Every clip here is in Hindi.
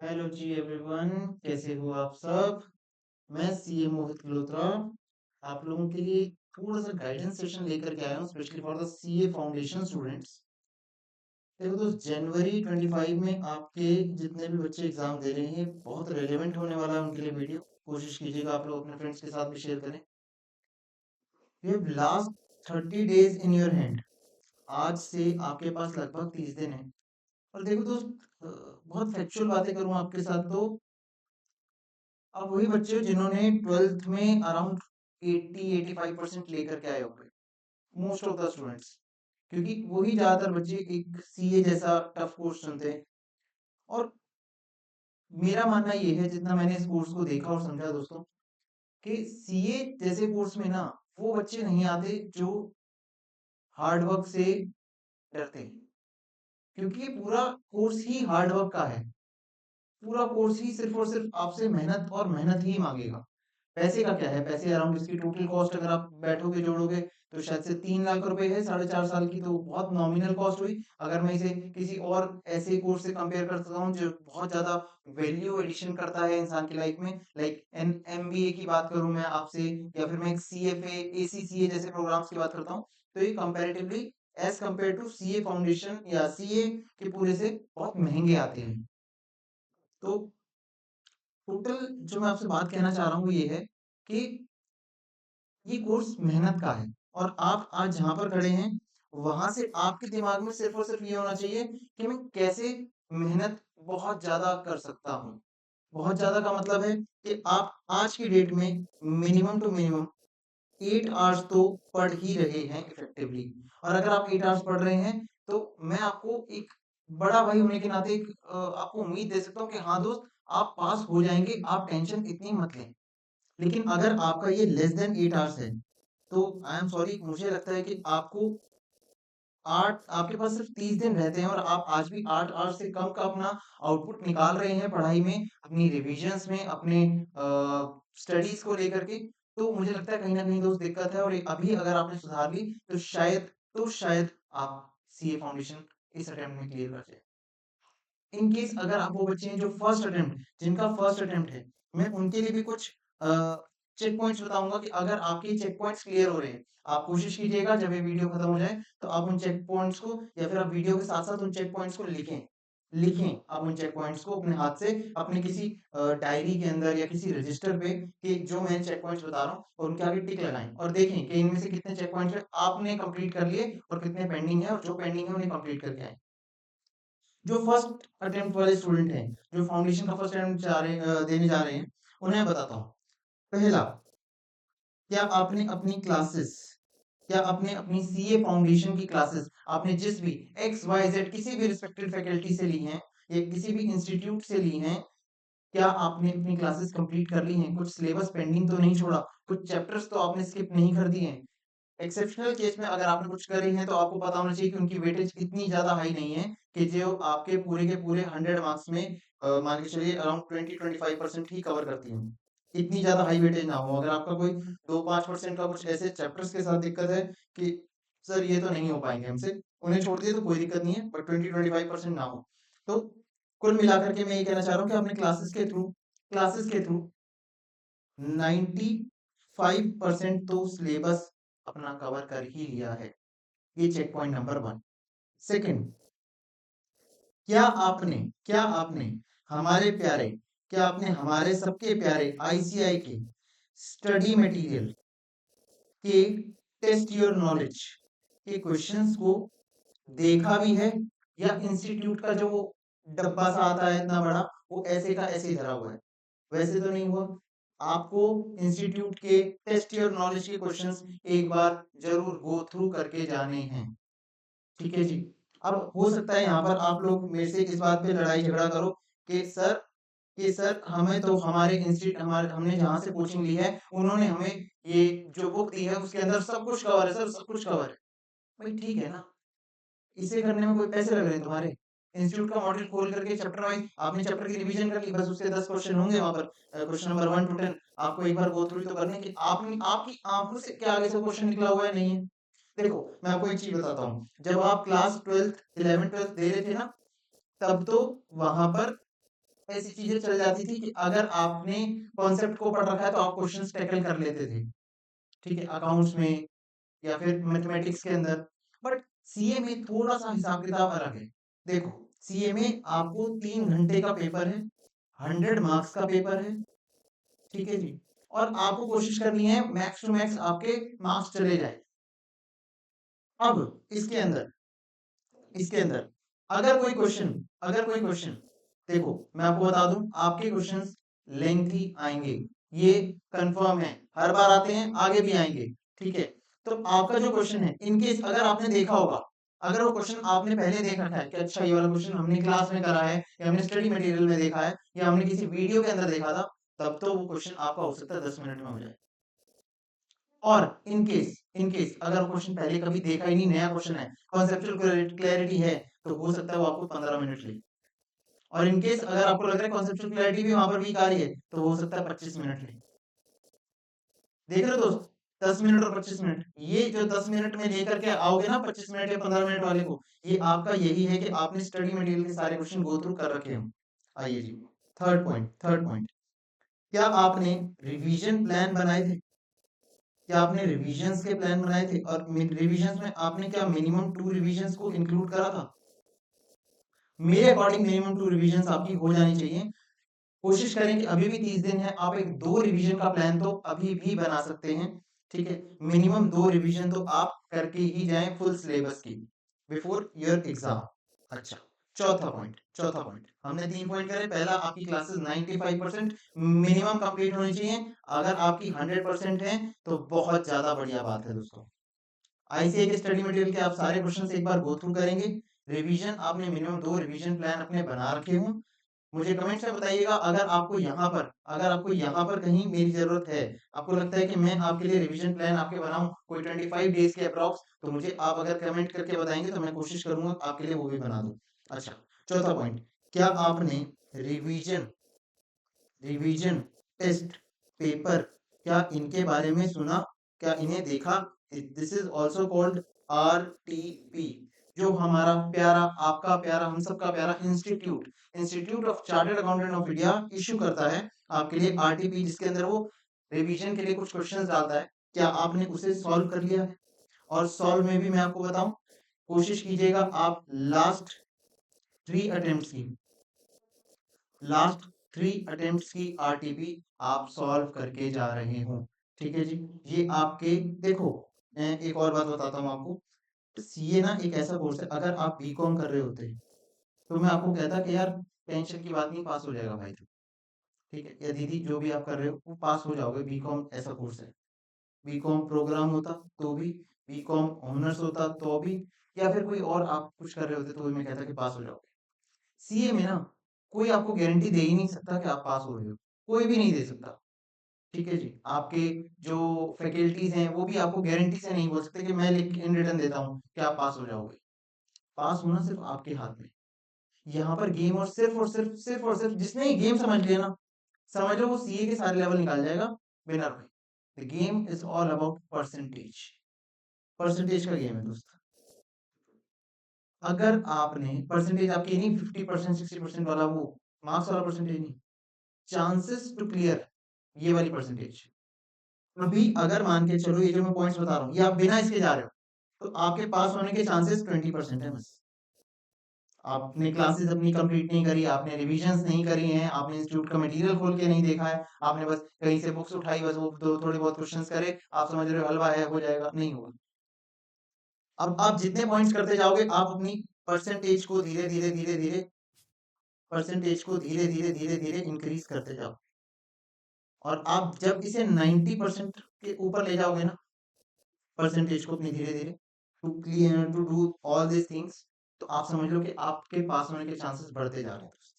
हेलो जी एवरीवन, कैसे हो आप सब। मैं सीए मोहित गल्होत्रा आप लोगों के लिए थोड़ा सा गाइडेंस सेशन लेकर के आया हूँ, specially for the CA foundation students. देखो दोस्त, जनवरी 25 में आपके जितने भी बच्चे एग्जाम दे रहे हैं, बहुत रेलेवेंट होने वाला है उनके लिए वीडियो। कोशिश कीजिएगा आप लोग अपने फ्रेंड्स के साथ भी शेयर करें। You have last 30 days in your hand. आज से आपके पास लगभग 30 दिन है। और देखो दोस्त, बहुत फैक्चुअल बातें करूं आपके साथ तो अब वही बच्चे हो जिन्होंने 12th में अराउंड 80-85% लेकर के आए होंगे, मोस्ट ऑफ द स्टूडेंट्स। क्योंकि वही ज्यादातर बच्चे एक सीए जैसा टफ कोर्स चुनते हैं। और मेरा मानना ये है, जितना मैंने इस कोर्स को देखा और समझा दोस्तों, कि सीए जैसे कोर्स में ना वो बच्चे नहीं आते जो हार्ड वर्क से डरते हैं। क्योंकि ये पूरा कोर्स ही हार्ड वर्क का है। पूरा कोर्स ही सिर्फ और सिर्फ आपसे मेहनत और मेहनत ही मांगेगा। पैसे का क्या है, पैसे अराउंड इसकी टोटल कॉस्ट अगर आप बैठोगे जोड़ोगे तो शायद से 3 लाख रुपए है 4.5 साल की, तो बहुत नॉमिनल कॉस्ट हुई। अगर मैं इसे किसी और ऐसे कोर्स से कंपेयर कर सकता हूँ जो बहुत ज्यादा वैल्यू एडिशन करता है इंसान की लाइफ में, लाइक एन एमबीए की बात करूं मैं आपसे, या फिर मैं एक सीएफए एसीसीए जैसे प्रोग्राम्स की बात करता हूँ, तो ये comparatively as compare to CA foundation या सीए के पूरे से बहुत महंगे आते हैं। तो टोटल जो मैं आपसे बात कहना चाह रहा हूँ वो ये है कि ये कोर्स मेहनत का है। और आप आज जहां पर खड़े हैं, वहां से आपके दिमाग में सिर्फ और सिर्फ ये होना चाहिए कि मैं कैसे मेहनत बहुत ज्यादा कर सकता हूँ। बहुत ज्यादा का मतलब है कि आप आज की डेट में मिनिमम टू मिनिमम 8 आवर्स तो पढ़ ही रहे हैं इफेक्टिवली। और अगर आप 8 आवर्स पढ़ रहे हैं तो मैं आपको एक बड़ा भाई होने के नाते एक आपको उम्मीद दे सकता हूँ कि हाँ दोस्त, आप पास हो जाएंगे, आप टेंशन इतनी मत लें। लेकिन अगर आपका ये लेस देन 8 आवर्स है, तो आई एम सॉरी, मुझे लगता है कि आपको आठ आपके पास सिर्फ 30 दिन रहते हैं और आप आज भी 8 आवर्स से कम का अपना आउटपुट निकाल रहे हैं पढ़ाई में, अपनी रिविजन्स में, अपने स्टडीज को लेकर के। तो मुझे लगता है कहीं ना कहीं दोस्त दिक्कत है, और ये अभी अगर आपने सुधार ली तो शायद आप सीए फाउंडेशन इस अटेम्प्ट में क्लियर कर जाए। इन केस अगर आप वो बच्चे हैं जो फर्स्ट अटेम्प्ट जिनका फर्स्ट अटेम्प्ट है, मैं उनके लिए भी कुछ चेक पॉइंट्स बताऊंगा कि अगर आपके चेक पॉइंट्स क्लियर हो रहे हैं, आप कोशिश कीजिएगा जब ये वीडियो खत्म हो जाए तो आप उन चेक पॉइंट्स को, या फिर आप वीडियो के साथ साथ उन चेक पॉइंट्स को लिखें। लिखें आप उन चेक पॉइंट्स को अपने हाथ से अपने किसी डायरी के अंदर या किसी रजिस्टर पे, कि जो मैं चेक पॉइंट्स बता रहा हूँ, और उनके आगे टिक लगाएं और देखें कि इनमें से कितने चेक पॉइंट्स आपने कंप्लीट कर लिए और कितने पेंडिंग है, और जो पेंडिंग है उन्हें कंप्लीट करके आए। जो फर्स्ट अटेम्प्ट वाले स्टूडेंट हैं, जो फाउंडेशन का फर्स्ट अटेम्प्ट देने जा रहे हैं, उन्हें मैं बताता हूँ। पहला, क्या आपने अपनी क्लासेस, क्या आपने अपनी सीए फाउंडेशन की क्लासेस आपने जिस भी एक्स वाई जेड किसी भी रिस्पेक्टेड फैकल्टी से ली हैं या किसी भी इंस्टीट्यूट से ली हैं, क्या आपने अपनी क्लासेस कंप्लीट कर ली हैं? कुछ सिलेबस पेंडिंग तो नहीं छोड़ा? कुछ चैप्टर्स तो आपने स्किप नहीं कर दिए हैं? एक्सेप्शनल केस में अगर आपने कुछ करी है तो आपको पता होना चाहिए कि उनकी वेटेज इतनी ज्यादा हाई नहीं है कि जो आपके पूरे के पूरे 100 मार्क्स में मान के चलिए अराउंड 20-25% ही कवर करती हैं। इतनी ज्यादा हाई वेटेज ना हो। अगर आपका कोई 2-5% का कुछ ऐसे चैप्टर्स के साथ दिक्कत है कि सर ये तो नहीं हो पाएंगे हमसे, उन्हें छोड़ दिए तो कोई दिक्कत नहीं है, बट 20-25% ना हो। तो कुल मिलाकर के मैं ये कहना चाह रहा हूँ कि आपने क्लासेस के थ्रू 95% तो सिलेबस अपना कवर कर ही लिया है। ये चेक पॉइंट नंबर 1। सेकंड, क्या आपने हमारे प्यारे क्या आपने हमारे सबके प्यारे आईसीआई के स्टडी मटेरियल के टेस्ट योर नॉलेज के क्वेश्चंस को देखा भी है, या इंस्टीट्यूट का जो डब्बा सा आता है इतना बड़ा, वो ऐसे का ऐसे ही धरा हुआ है? वैसे तो नहीं हुआ। आपको इंस्टीट्यूट के टेस्ट योर नॉलेज के क्वेश्चंस एक बार जरूर गो थ्रू करके जाने हैं। ठीक है जी। अब हो सकता है यहाँ पर आप लोग मेरे से इस बात पे लड़ाई झगड़ा करो कि सर हमें तो हमारे इंस्टीट्यूट हमारे हमने जहाँ से कोचिंग ली है उन्होंने हमें ये जो बुक दी है उसके अंदर सब कुछ कवर है सर, सब कुछ कवर है। भाई ठीक है ना, इसे करने में कोई पैसे लग रहे हैं तुम्हारे? इंस्टीट्यूट का मॉडल खोल करके चैप्टर वाइज आपने चैप्टर की रिवीजन कर ली, बस उसके 10 क्वेश्चन होंगे वहां पर, क्वेश्चन नंबर 1 to 10 आपको एक बार गो थ्रू तो करने की, आपने आपकी आंखों से क्या आगे से क्वेश्चन निकला हुआ है? नहीं है। देखो, मैं आपको एक चीज बताता हूँ, जब आप क्लास 12th 11th 12th दे रहे थे ना, तब तो वहां पर ऐसी चीजें चल जाती थी कि अगर आपने कॉन्सेप्ट को पढ़ रखा है तो आप क्वेश्चंस टैकल कर लेते थे, ठीक है, अकाउंट्स में या फिर मैथमेटिक्स के अंदर। बट सीए में थोड़ा सा हिसाब किताब अलग है। देखो, सीए में आपको 3 घंटे का पेपर है, 100 मार्क्स का पेपर है, ठीक है जी, और आपको कोशिश करनी है मैक्स टू मैक्स आपके मार्क्स चले जाए। अब इसके अंदर अगर कोई क्वेश्चन देखो, मैं आपको बता दूं, आपके क्वेश्चंस लेंथी आएंगे, ये कंफर्म है, हर बार आते हैं, आगे भी आएंगे, ठीक है। तो आपका जो क्वेश्चन है, इनकेस अगर आपने देखा होगा, अगर वो क्वेश्चन आपने पहले देख रखा है कि अच्छा ये वाला क्वेश्चन हमने क्लास में करा है या हमने स्टडी मटेरियल में देखा है या हमने किसी वीडियो के अंदर देखा था, तब तो वो क्वेश्चन आपका हो सकता है 10 मिनट में हो जाए। और इन केस अगर क्वेश्चन पहले कभी देखा ही नहीं, नया क्वेश्चन है, कॉन्सेप्चुअल क्लैरिटी है, तो हो सकता है वो आपको 15 मिनट ले। और इन केस अगर आपको लग रहा है कॉन्सेप्चुअल क्लैरिटी भी वहां पर वीक आ रही है, तो हो सकता है 25 मिनट ले। देख रहे हो दोस्त, 10 मिनट और 25 मिनट, ये जो 10 मिनट में लेकर के आओगे ना 25 मिनट या 15 मिनट वाले को, ये आपका यही है कि आपने स्टडी मटेरियल के सारे क्वेश्चन गो थ्रू कर रखे हो। आइए जी, थर्ड पॉइंट, क्या आपने रिवीजन प्लान बनाए थे? क्या आपने रिवीजन्स के प्लान बनाए थे? और रिवीजन्स में आपने क्या मिनिमम 2 रिवीजन्स को इंक्लूड करा था? मेरे अकॉर्डिंग मिनिमम 2 रिवीजन्स आपकी हो जानी चाहिए। कोशिश करें कि अभी भी 30 दिन है, आप एक 2 रिवीजन का प्लान तो अभी भी बना सकते हैं, ठीक है। मिनिमम 2 रिवीजन तो आप करके ही जाएं फुल सिलेबस की बिफोर योर एग्जाम। अच्छा, चौथा पॉइंट हमने 3 पॉइंट करे। पहला, आपकी क्लासेस 95% मिनिमम कंप्लीट होनी चाहिए। अगर आपकी 100% है तो बहुत ज्यादा बढ़िया बात है दोस्तों। आईसीए के स्टडी मटेरियल के आप सारे क्वेश्चन एक बार गो थ्रू करेंगे। रिवीजन आपने मिनिमम 2 रिवीजन प्लान अपने बना रखे हों। मुझे कमेंट्स में बताइएगा अगर आपको यहाँ पर कहीं मेरी जरूरत है, आपको लगता है कि मैं आपके लिए रिवीजन प्लान आपके बनाऊं कोई 25 डेज के अप्रॉक्स, तो मुझे आप अगर कमेंट करके बताएंगे तो मैं कोशिश करूंगा आपके लिए वो भी बना दूं। अच्छा, चौथा पॉइंट, क्या आपने रिवीजन रिवीजन टेस्ट पेपर, क्या इनके बारे में सुना? क्या इन्हें देखा? This is also called RTP, जो हमारा प्यारा, आपका प्यारा, हम सबका प्यारा institute of chartered accountant of India issue करता है आपके लिए आरटीपी, जिसके अंदर वो रिवीजन के लिए कुछ क्वेश्चंस डालता है। क्या आपने उसे सॉल्व कर लिया है? और सॉल्व में भी मैं आपको बताऊं, कोशिश कीजिएगा आप लास्ट थ्री अटेम्प्ट्स की आरटीपी आप सॉल्व करके जा रहे हो, ठीक है जी। ये आपके, देखो, मैं एक और बात बताता हूँ आपको। सीए ना एक ऐसा कोर्स है, अगर आप बीकॉम कर रहे होते तो मैं आपको कहता कि यार टेंशन की बात नहीं, पास हो जाएगा भाई, ठीक है, या दीदी, जो भी आप कर रहे हो वो पास हो जाओगे, बीकॉम ऐसा कोर्स है। बीकॉम प्रोग्राम होता तो भी, बीकॉम ऑनर्स होता तो भी, या फिर कोई और आप कुछ कर रहे होते तो भी मैं कहता कि पास हो जाओगे। सीए में ना कोई आपको गारंटी दे ही नहीं सकता कि आप पास हो रहे हो, कोई भी नहीं दे सकता, ठीक है जी। आपके जो फैकल्टीज हैं वो भी आपको गारंटी से नहीं बोल सकते कि मैं लिख इन रिटर्न देता हूँ कि आप पास हो जाओगे। पास होना सिर्फ आपके हाथ में। यहाँ पर गेम, और सिर्फ जिसने ये गेम समझ लिया ना, समझ लो वो सीए के सारे लेवल निकाल जाएगा विनर में। The game is all about percentage का गेम है दोस्त। अगर आपने परसेंटेज आपकी नहीं, 50% 60% वाला, वो मार्क्स वाला परसेंटेज नहीं, चांसेस टू क्लियर, ये वाली परसेंटेज। अभी अगर मान के चलो ये जो मैं पॉइंट्स बता रहा हूँ ये आप बिना इसके जा रहे हो, तो आपके पास होने के चांसेस 20% है बस। आपने क्लासेस अपनी कंप्लीट नहीं करी, आपने रिविजन्स नहीं करी हैं, आपने इंस्टीट्यूट का मटेरियल खोल के नहीं देखा है, आपने बस कहीं से बुक्स उठाई, बस वो दो थोड़े बहुत क्वेश्चंस करे, आप समझ रहे हो हलवा है, हो जाएगा, नहीं होगा। अब आप जितने पॉइंट्स करते जाओगे, आप अपनी परसेंटेज को धीरे धीरे धीरे धीरे धीरे इंक्रीज करते जाओ। और आप जब इसे 90% के ऊपर ले जाओगे ना, परसेंटेज को अपनी धीरे धीरे, to do all this things, तो आप समझ लो कि आपके पास होने के चांसेस बढ़ते जा रहे हैं दोस्त,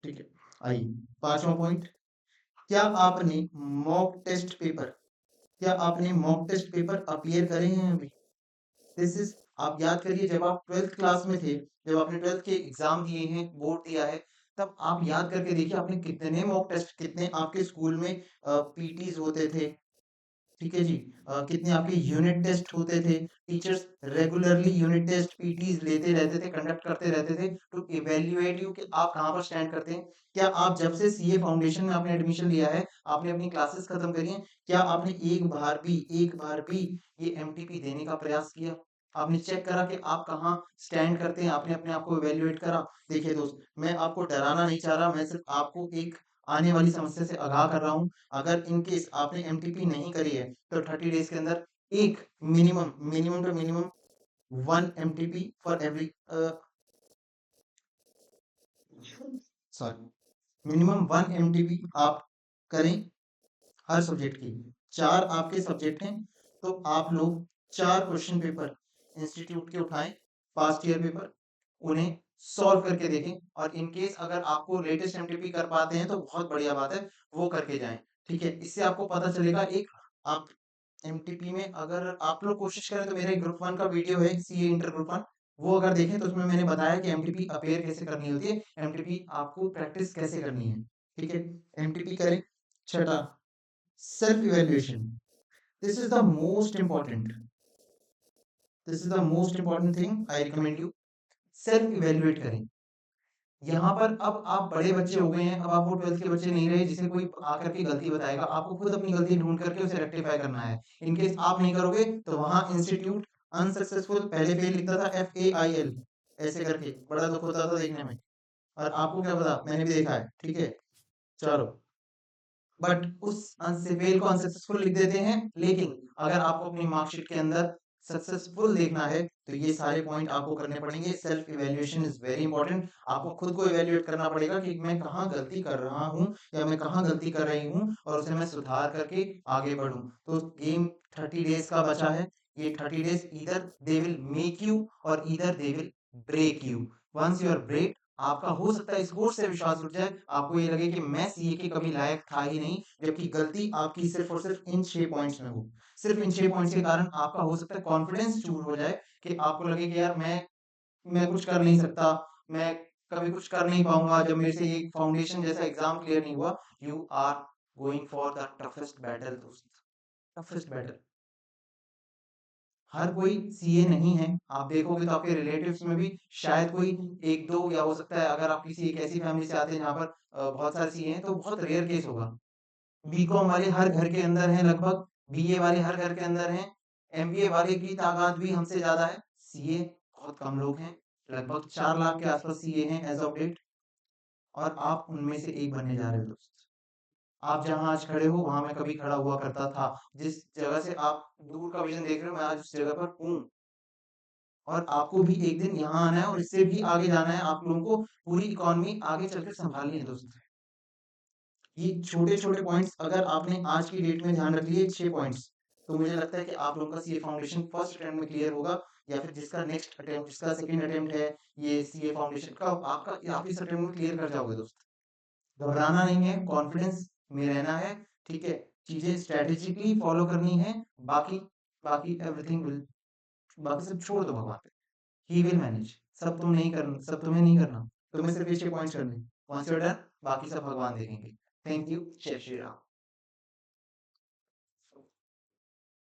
ठीक है। आइए, पांचवा पॉइंट, क्या आपने मॉक टेस्ट पेपर क्या आपने मॉक टेस्ट पेपर अपीयर करे हैं अभी? दिस इज, आप याद करिए, जब आप 12th क्लास में थे, जब आपने 12th के एग्जाम दिए हैं, बोर्ड दिया है, तब आप याद करके देखिए आपने कितने मॉक टेस्ट, कितने आपके स्कूल में पीटीज होते थे, ठीक है जी। कितने आपके यूनिट टेस्ट होते थे, teachers regularly unit test PTs लेते रहते थे, कंडक्ट करते रहते थे टू इवैल्यूएट यू कि आप कहाँ पर स्टैंड करते हैं। क्या आप जब से सीए फाउंडेशन में आपने एडमिशन लिया है, आपने अपनी क्लासेस खत्म करी हैं, क्या आपने एक बार भी ये एमटीपी देने का प्रयास किया? आपने चेक करा कि आप कहाँ स्टैंड करते हैं, आपने अपने आप को इवैल्यूएट करा? देखिए दोस्त, मैं आपको डराना नहीं चाह रहा, मैं सिर्फ आपको एक आने वाली समस्या से आगाह कर रहा हूँ। अगर इन केस आपने एमटीपी नहीं करी है तो 30 डेज के अंदर एक minimum two minimum 1 MTP for every, sorry, minimum 1 MTP आप करें हर सब्जेक्ट की। 4 आपके सब्जेक्ट हैं तो आप लोग 4 क्वेश्चन पेपर इंस्टीट्यूट के उठाएं, पास्ट ईयर पेपर, उन्हें सॉल्व करके देखें, और इन केस अगर आपको लेटेस्ट एमटीपी कर पाते हैं तो बहुत बढ़िया बात है, वो करके जाएं। ठीक है, इससे आपको पता चलेगा। एक आप एमटीपी में अगर आप लोग कोशिश करें तो मेरा एक ग्रुप 1 का वीडियो है, सीए इंटर ग्रुप 1, वो अगर देखें तो उसमें मैंने बताया कि एमटीपी अपेयर कैसे करनी होती है, एमटीपी आपको प्रैक्टिस कैसे करनी है। ठीक है, एमटीपी करें। छठा, self evaluation. This is the most important, this is the most important thing I recommend you. Self evaluate करें। यहाँ पर अब आप बड़े बच्चे हो गए हैं, अब आप वो 12th के बच्चे नहीं रहे जिसे कोई आकर के गलती बताएगा, आपको खुद अपनी गलती ढूंढ करके उसे रेक्टिफाई करना है। इनकेस आप नहीं करोगे तो वहां इंस्टीट्यूट अनसक्सेसफुल, पहले फेल लिखता था FAIL ऐसे करके, बड़ा दुख होता था देखने में। और आपको क्या पता, मैंने भी देखा है। ठीक है, चलो, बट उस से फेल को अनसक्सेसफुल लिख देते हैं। लेकिन अगर आपको अपनी मार्कशीट के अंदर सक्सेसफुल देखना है तो ये सारे पॉइंट आपको करने पड़ेंगे। Self evaluation is very important. आपको खुद को इवैल्यूएट करना पड़ेगा कि मैं कहाँ गलती कर रहा हूँ या मैं कहाँ गलती कर रही हूँ, और उसे मैं सुधार करके आगे बढ़ूं। तो गेम 30 डेज का बचा है। ये 30 डेज इधर दे विल मेक यू और इधर they will break you. Once you are break, आपका हो सकता है इस कोर्स से विश्वास उठ जाए, आपको ये लगे कि मैं सीए के कभी लायक था ही नहीं, जबकि गलती आपकी सिर्फ और सिर्फ इन 6 पॉइंट्स में हो। सिर्फ इन 6 पॉइंट्स के कारण आपका हो सकता है कॉन्फिडेंस चूर हो जाए कि आपको लगे कि यार मैं कुछ कर नहीं सकता, मैं कभी कुछ कर नहीं पाऊंगा जब मेरे से ये फाउंडेशन जैसा एग्जाम क्लियर नहीं हुआ। You are going for the toughest battle दोस्त, टफेस्ट बैटल। हर कोई सीए नहीं है। आप देखोगे तो आपके रिलेटिव्स में भी शायद कोई एक दो, या हो सकता है अगर आप किसी एक ऐसी फैमिली से आते हैं जहाँ पर बहुत सारे सीए हैं तो बहुत रेयर केस होगा। बीकॉम वाले हर घर के अंदर हैं लगभग, बीए वाले हर घर के अंदर हैं, एमबीए वाले की तादाद भी हमसे ज्यादा है। सीए बहुत कम लोग हैं, लगभग 4 लाख के आसपास सीए हैं एज ऑफ डेट, और आप उनमें से एक बनने जा रहे हो दोस्त। आप जहाँ आज खड़े हो वहां मैं कभी खड़ा हुआ करता था। जिस जगह से आप दूर का विजन देख रहे हो, मैं आज उस जगह पर हूँ। और आपको भी एक दिन यहाँ आना है और इससे भी आगे जाना है। आप लोगों को पूरी इकोनॉमी आगे चलकर संभालनी है दोस्त। ये छोटे छोटे पॉइंट्स अगर आपने आज की डेट में ध्यान रख लिए, 6 पॉइंट्स, तो मुझे लगता है कि आप लोगों का सीए फाउंडेशन फर्स्ट अटेम्प्ट में क्लियर होगा, या फिर जिसका नेक्स्ट अटेम्प्ट, जिसका सेकंड अटेम्प्ट है ये सीए फाउंडेशन का, आपका आप इस अटेम्प्ट में क्लियर कर जाओगे दोस्त। घबराना नहीं है, कॉन्फिडेंस में रहना है। ठीक है, चीजें स्ट्रेटेजिकली फॉलो करनी है। बाकी बाकी एवरीथिंग विल, बाकी सब छोड़ दो भगवान पे, ही विल मैनेज। सब तुम नहीं करना, सब तुम्हें नहीं करना, तुम्हें सिर्फ ये 6 पॉइंट्स करने। वंस यू आर डन, बाकी सब भगवान देखेंगे। थैंक यू, जय श्री राम।